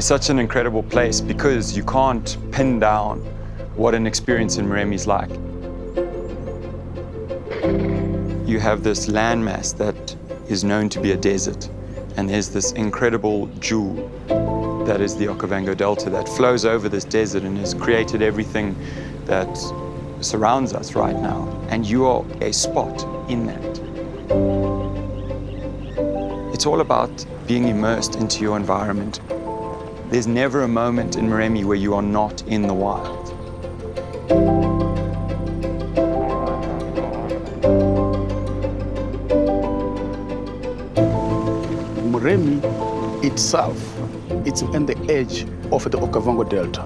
It's such an incredible place because you can't pin down what an experience in Moremi is like. You have this landmass that is known to be a desert, and there's this incredible jewel that is the Okavango Delta that flows over this desert and has created everything that surrounds us right now. And you are a spot in that. It's all about being immersed into your environment. There's never a moment in Moremi where you are not in the wild. Moremi itself, it's on the edge of the Okavango Delta.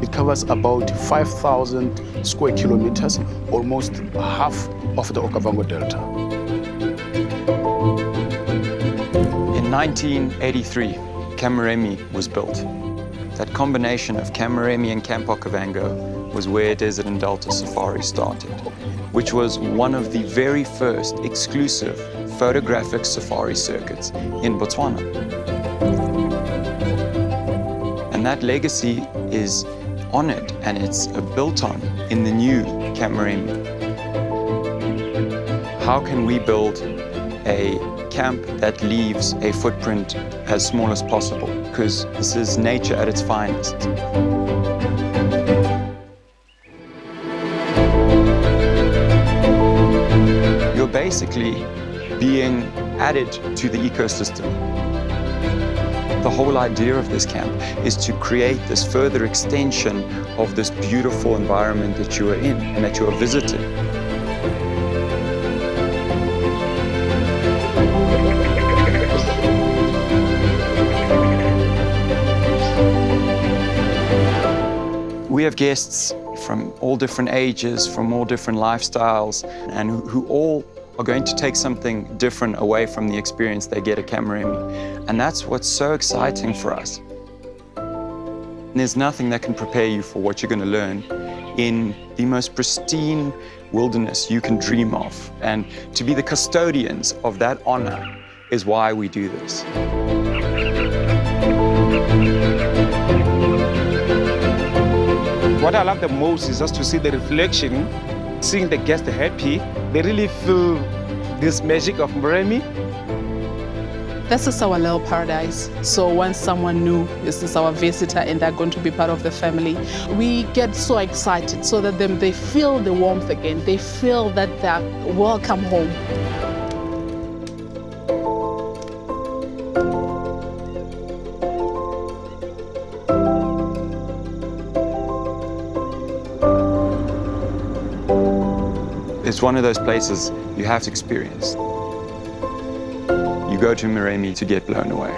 It covers about 5,000 square kilometers, almost half of the Okavango Delta. In 1983, Camp Moremi was built. That combination of Camp Moremi and Camp Okavango was where Desert and Delta Safari started, which was one of the very first exclusive photographic safari circuits in Botswana. And that legacy is honored and it's built on in the new Camp Moremi. How can we build a camp that leaves a footprint as small as possible? Because this is nature at its finest. You're basically being added to the ecosystem. The whole idea of this camp is to create this further extension of this beautiful environment that you are in and that you are visiting. We have guests from all different ages, from all different lifestyles, and who all are going to take something different away from the experience they get at Camp Moremi. And that's what's so exciting for us. There's nothing that can prepare you for what you're going to learn in the most pristine wilderness you can dream of. And to be the custodians of that honor is why we do this. What I love the most is just to see the reflection, seeing the guests happy. They really feel this magic of Moremi. This is our little paradise. So when someone new is our visitor and they're going to be part of the family, we get so excited so that they feel the warmth again. They feel that they're welcome home. It's one of those places you have to experience. You go to Moremi to get blown away.